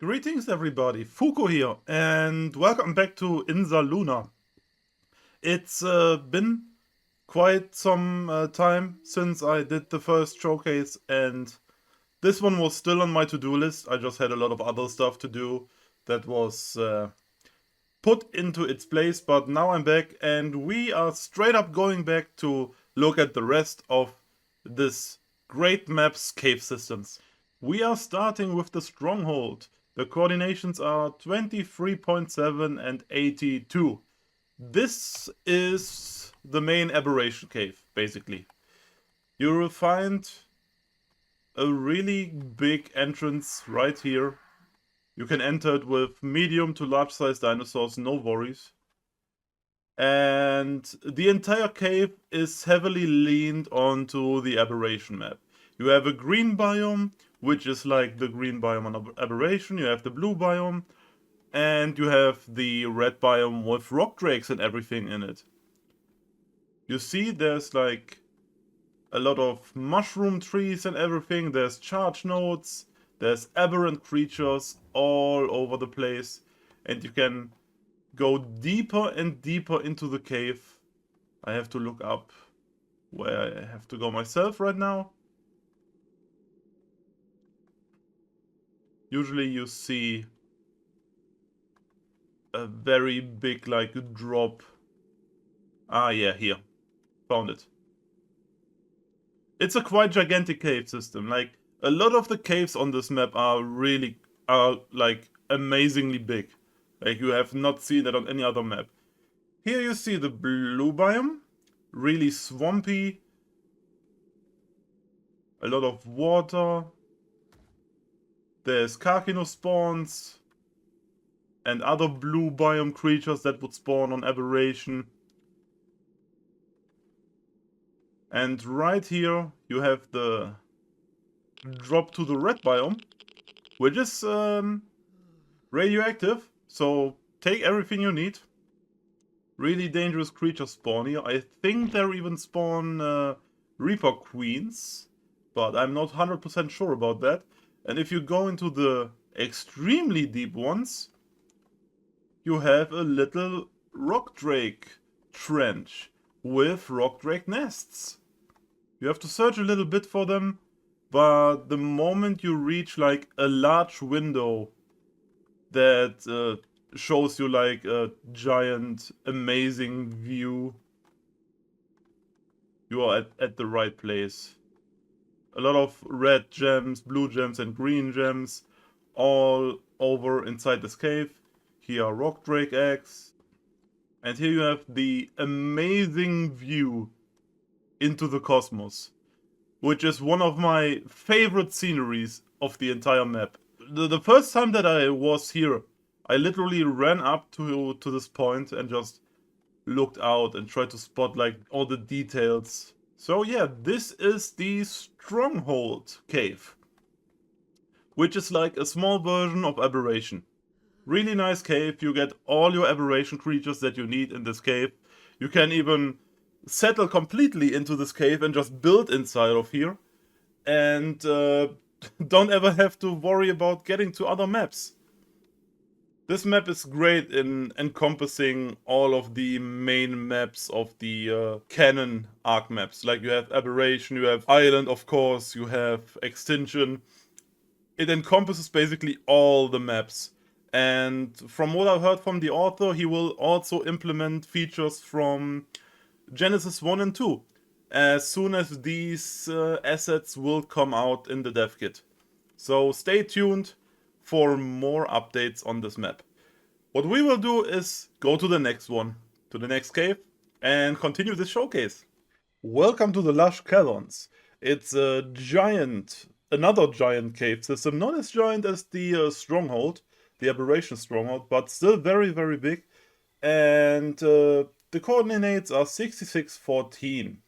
Greetings everybody, Fuko here, and welcome back to Insaluna. It's been quite some time since I did the first showcase, and this one was still on my to-do list. I just had a lot of other stuff to do that was put into its place, but now I'm back, and we are straight up going back to look at the rest of this great map's cave systems. We are starting with the stronghold. The coordinations are 23.7 and 82. This is the main aberration cave, basically. You will find a really big entrance right here. You can enter it with medium to large size dinosaurs, no worries. And the entire cave is heavily leaned onto the aberration map. You have a green biome, which is like the green biome on aberration. You have the blue biome, and you have the red biome with rock drakes and everything in it. You see there's like a lot of mushroom trees and everything. There's charge nodes, there's aberrant creatures all over the place, and you can go deeper and deeper into the cave. I have to look up where I have to go myself right now. Usually you see a very big like drop. Ah yeah, here. Found it. It's a quite gigantic cave system. Like a lot of the caves on this map are like amazingly big. Like you have not seen that on any other map. Here you see the blue biome, really swampy, a lot of water. There's Carcino spawns and other blue biome creatures that would spawn on aberration. And right here you have the drop to the red biome, which is radioactive, so take everything you need. Really dangerous creatures spawn here. I think there even spawn Reaper Queens, but I'm not 100% sure about that. And if you go into the extremely deep ones, you have a little rock drake trench with rock drake nests. You have to search a little bit for them, but the moment you reach like a large window that shows you like a giant amazing view, you are at the right place. A lot of red gems, blue gems and green gems all over inside this cave. Here are rock drake eggs, and here you have the amazing view into the cosmos, which is one of my favorite sceneries of the entire map. The first time that I was here, I literally ran up to this point and just looked out and tried to spot like all the details. So yeah, this is the Stronghold Cave, which is like a small version of Aberration. Really nice cave, you get all your Aberration creatures that you need in this cave. You can even settle completely into this cave and just build inside of here. And don't ever have to worry about getting to other maps. This map is great in encompassing all of the main maps of the canon arc maps. Like you have Aberration, you have Island, of course, you have Extinction. It encompasses basically all the maps. And from what I've heard from the author, he will also implement features from Genesis 1 and 2 as soon as these assets will come out in the dev kit. So stay tuned for more updates on this map. What we will do is go to the next one, to the next cave, and continue this showcase. Welcome to the Lush Caverns. It's a another giant cave system, not as giant as the Stronghold, the Aberration Stronghold, but still very, very big. And the coordinates are 6614.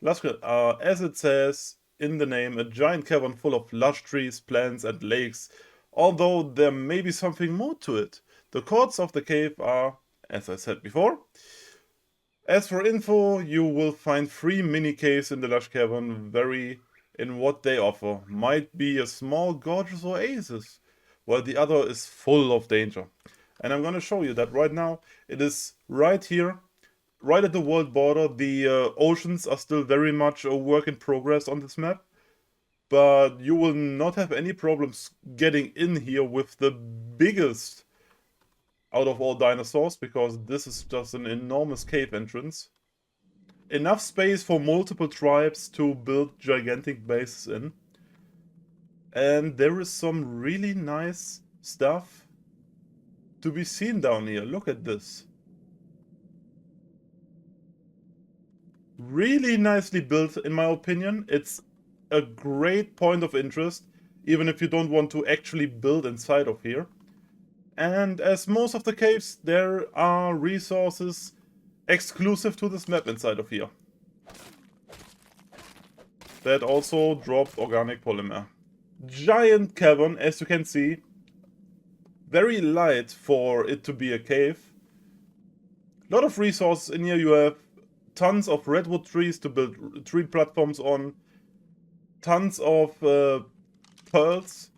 Lush, as it says in the name, a giant cavern full of lush trees, plants, and lakes. Although there may be something more to it. The chords of the cave are, as I said before. As for info, you will find 3 mini caves in the Lush Cavern, vary in what they offer. Might be a small gorgeous oasis, while the other is full of danger. And I'm gonna show you that right now. It is right here, right at the world border. The oceans are still very much a work in progress on this map, but you will not have any problems getting in here with the biggest out of all dinosaurs, because this is just an enormous cave entrance. Enough space for multiple tribes to build gigantic bases in. And there is some really nice stuff to be seen down here. Look at this. Really nicely built, in my opinion. It's a great point of interest, even if you don't want to actually build inside of here. And as most of the caves, there are resources exclusive to this map inside of here. That also dropped organic polymer. Giant cavern, as you can see. Very light for it to be a cave. Lot of resources in here. You have tons of redwood trees to build tree platforms on. Tons of pearls.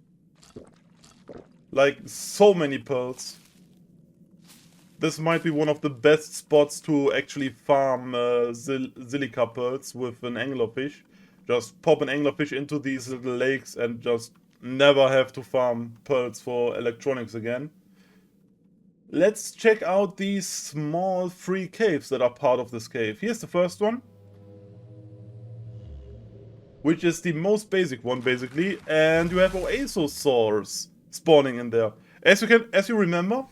Like, so many pearls. This might be one of the best spots to actually farm silica pearls with an anglerfish. Just pop an anglerfish into these little lakes and just never have to farm pearls for electronics again. Let's check out these small free caves that are part of this cave. Here's the first one, which is the most basic one basically, and you have oasosaurs spawning in there. As you remember,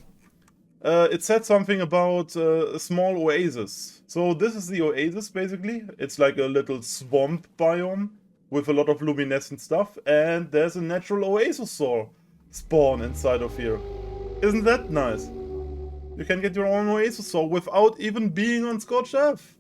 it said something about a small oasis. So this is the oasis basically. It's like a little swamp biome with a lot of luminescent stuff, and there's a natural oasosaur spawn inside of here. Isn't that nice? You can get your own oasosaur without even being on Scorched Earth.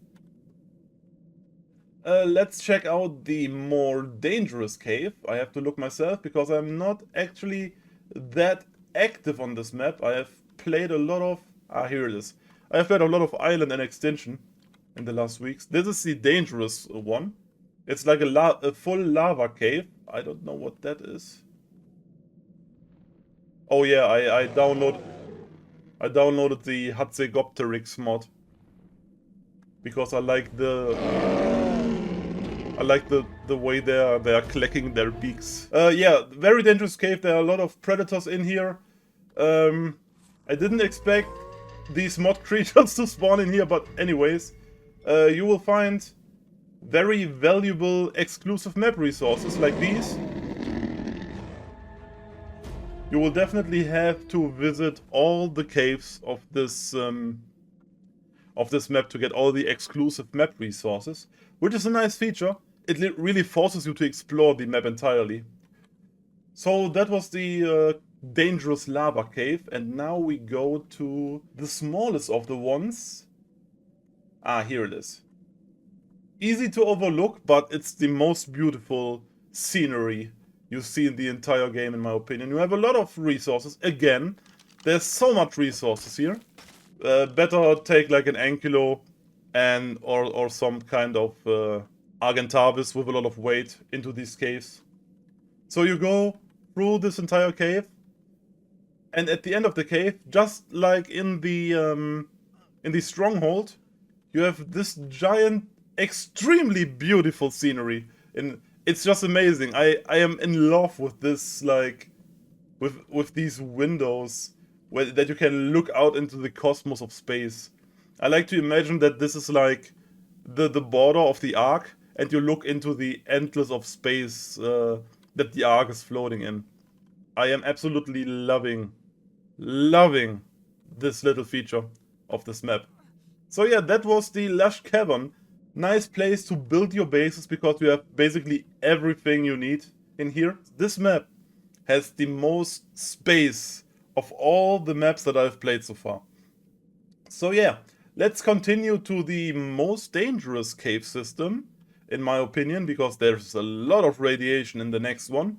Let's check out the more dangerous cave. I have to look myself because I'm not actually that active on this map. I have played a lot of... here it is. I have played a lot of Island and Extinction in the last weeks. This is the dangerous one. It's like a full lava cave. I don't know what that is. Oh yeah, I downloaded the Hatzegopteryx mod. Because I like the way they're clacking their beaks. Yeah, very dangerous cave. There are a lot of predators in here. I didn't expect these mod creatures to spawn in here, but anyways, you will find very valuable exclusive map resources like these. You will definitely have to visit all the caves of this map to get all the exclusive map resources, which is a nice feature. It really forces you to explore the map entirely. So that was the dangerous lava cave, and now we go to the smallest of the ones. Here it is. Easy to overlook, but it's the most beautiful scenery you see in the entire game, in my opinion. You have a lot of resources. Again, there's so much resources here. Better take like an ankylo and or some kind of Argentavis with a lot of weight into these caves. So you go through this entire cave, and at the end of the cave, just like in the stronghold, you have this giant, extremely beautiful scenery. And it's just amazing. I am in love with this, like, with these windows that you can look out into the cosmos of space. I like to imagine that this is like the border of the Ark, and you look into the endless of space that the Ark is floating in. I am absolutely loving this little feature of this map. So yeah, that was the Lush Cavern. Nice place to build your bases because you have basically everything you need in here. This map has the most space of all the maps that I've played so far. So yeah, let's continue to the most dangerous cave system, in my opinion, because there's a lot of radiation in the next one.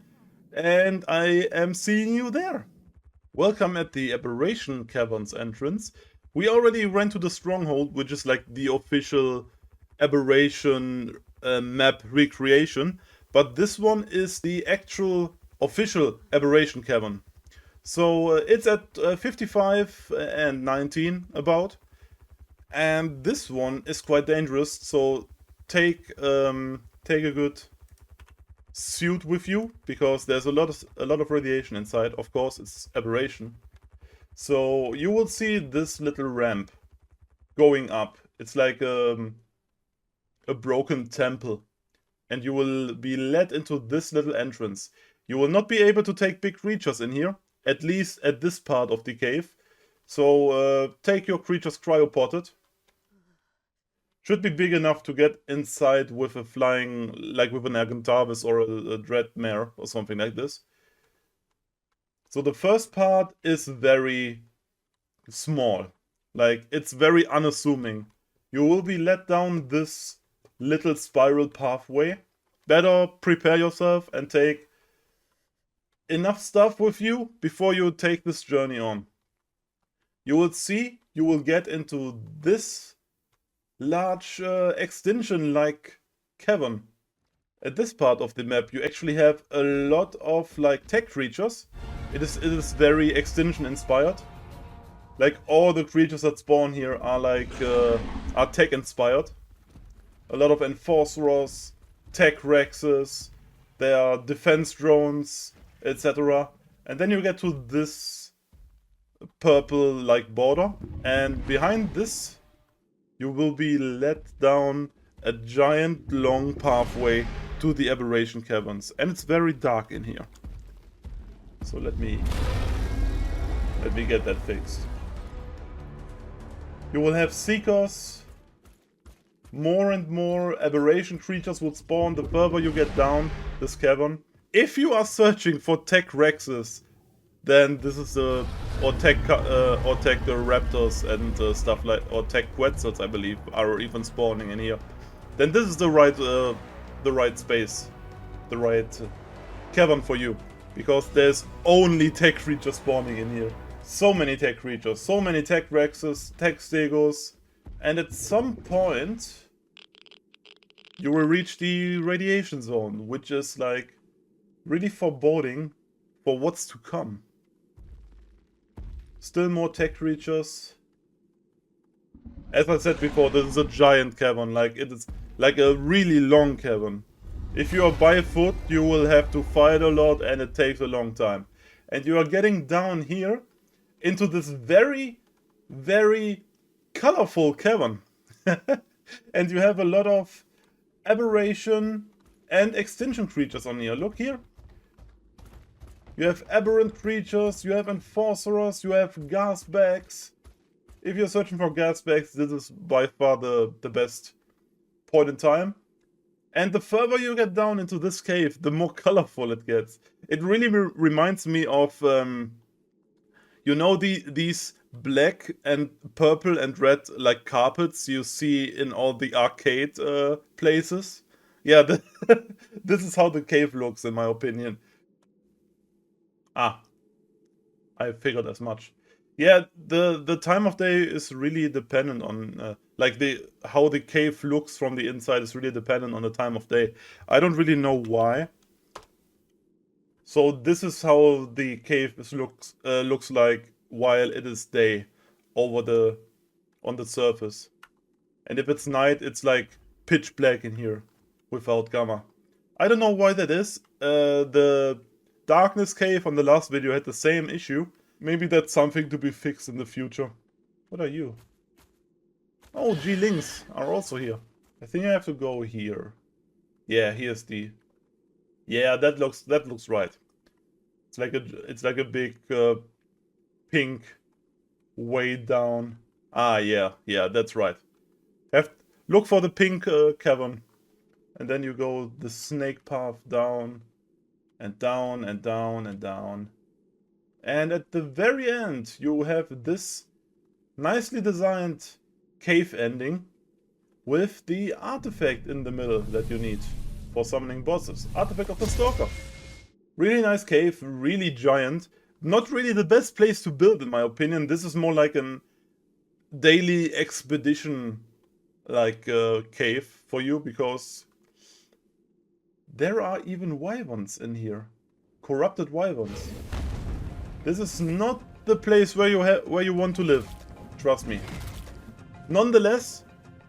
And I am seeing you there. Welcome at the Aberration Caverns entrance. We already ran to the Stronghold, which is like the official Aberration map recreation. But this one is the actual official Aberration Cavern. So it's at 55 and 19 about. And this one is quite dangerous, so take take a good suit with you, because there's a lot of radiation inside. Of course, it's aberration. So you will see this little ramp going up. It's like a broken temple, and you will be led into this little entrance. You will not be able to take big creatures in here, at least at this part of the cave. So take your creatures cryopotted. Should be big enough to get inside with a flying, like with an Argentavis or a Dreadmare or something like this. So the first part is very small. Like, it's very unassuming. You will be led down this little spiral pathway. Better prepare yourself and take enough stuff with you before you take this journey on. You will see, you will get into this large extinction-like cavern. At this part of the map, you actually have a lot of like tech creatures. It is very extinction-inspired. Like, all the creatures that spawn here are like are tech-inspired. A lot of enforcers, tech rexes, there are defense drones, etc. And then you get to this purple like border, and behind this you will be led down a giant long pathway to the aberration caverns, and it's very dark in here. So let me get that fixed. You will have seekers. More and more aberration creatures will spawn the further you get down this cavern. If you are searching for tech rexes, then this is or tech raptors and stuff like, or tech quetzals, I believe, are even spawning in here. Then this is the right space, the right cavern for you, because there's only tech creatures spawning in here. So many tech creatures, so many tech rexes, tech stegos, and at some point you will reach the radiation zone, which is like really foreboding for what's to come. Still more tech creatures. As I said before, this is a giant cavern, like it is like a really long cavern. If you are by foot, you will have to fight a lot and it takes a long time. And you are getting down here into this very, very colorful cavern. And you have a lot of aberration and extinction creatures on here. Look here. You have aberrant creatures, you have enforcers, you have gas bags. If you're searching for gas bags, this is by far the best point in time. And the further you get down into this cave, the more colorful it gets. It really reminds me of, you know, these black and purple and red like carpets you see in all the arcade places. Yeah, this is how the cave looks, in my opinion. Ah, I figured as much. Yeah, the time of day is really dependent on like how the cave looks from the inside is really dependent on the time of day. I don't really know why. So this is how the cave looks like while it is day on the surface. And if it's night, it's like pitch black in here without gamma. I don't know why that is. The darkness cave on the last video had the same issue. Maybe that's something to be fixed in the future. What are you? Oh, G-Links are also here. I think I have to go here. Yeah, here's the... Yeah, that looks right. It's like a big pink way down. Ah, yeah, that's right. Look for the pink cavern, and then you go the snake path down, and down, and down, and down. And at the very end, you have this nicely designed cave ending with the artifact in the middle that you need for summoning bosses. Artifact of the Stalker. Really nice cave, really giant. Not really the best place to build, in my opinion. This is more like an daily expedition like cave for you, because there are even wyverns in here. Corrupted wyverns. This is not the place where you want to live, trust me. Nonetheless,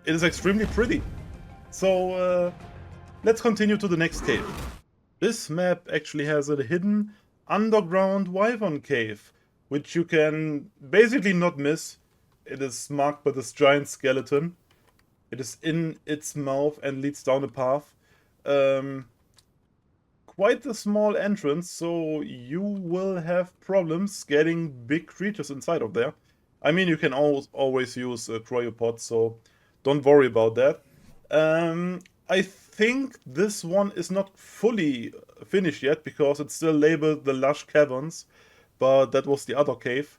it is extremely pretty. So let's continue to the next cave. This map actually has a hidden underground wyvern cave, which you can basically not miss. It is marked by this giant skeleton. It is in its mouth and leads down a path. Quite a small entrance, so you will have problems getting big creatures inside of there. I mean, you can always use cryopods, so don't worry about that. I think this one is not fully finished yet, because it's still labeled the Lush Caverns, but that was the other cave.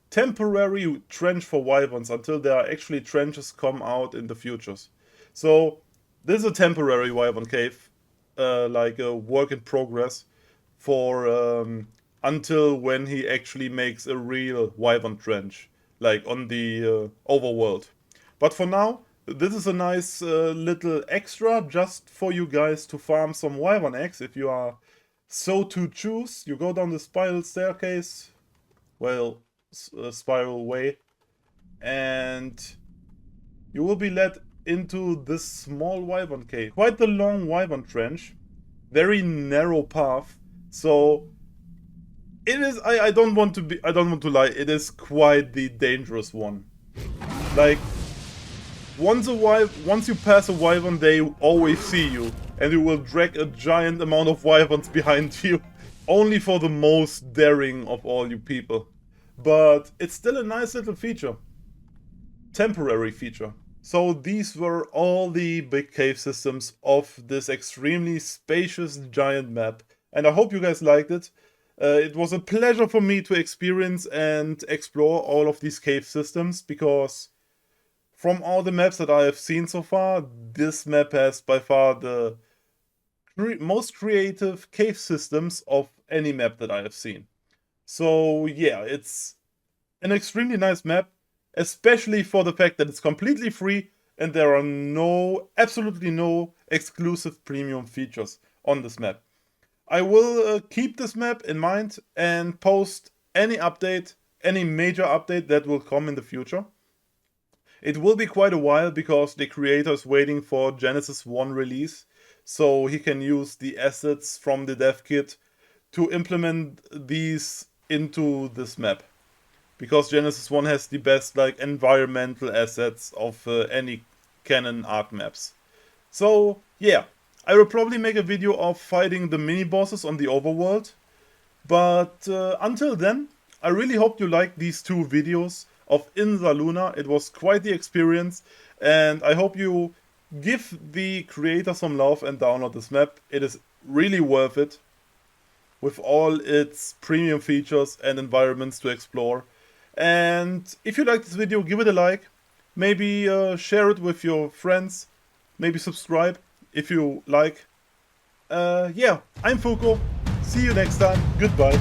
Temporary trench for wyverns until there are actually trenches come out in the futures. So this is a temporary wyvern cave, like a work in progress for until when he actually makes a real wyvern trench, like on the overworld. But for now, this is a nice little extra just for you guys to farm some wyvern eggs if you are so to choose. You go down the spiral staircase, well, spiral way, and you will be led into this small wyvern cave. Quite the long wyvern trench, very narrow path, so it is, I don't want to lie, it is quite the dangerous one. Like, once you pass a wyvern, they always see you, and you will drag a giant amount of wyverns behind you, only for the most daring of all you people. But it's still a nice little feature. Temporary feature. So these were all the big cave systems of this extremely spacious giant map. And I hope you guys liked it. It was a pleasure for me to experience and explore all of these cave systems, because from all the maps that I have seen so far, this map has by far the most creative cave systems of any map that I have seen. So yeah, it's an extremely nice map, especially for the fact that it's completely free and there are absolutely no exclusive premium features on this map. I will keep this map in mind and post any major update that will come in the future. It will be quite a while because the creator is waiting for Genesis 1 release, so he can use the assets from the dev kit to implement these into this map. Because Genesis 1 has the best like environmental assets of any canon Ark maps. So yeah, I will probably make a video of fighting the mini bosses on the overworld. But until then, I really hope you liked these two videos of Insaluna. It was quite the experience, and I hope you give the creator some love and download this map. It is really worth it, with all its premium features and environments to explore. And if you like this video, give it a like, maybe share it with your friends, maybe subscribe if you like. Yeah, I'm Fuko, see you next time, goodbye.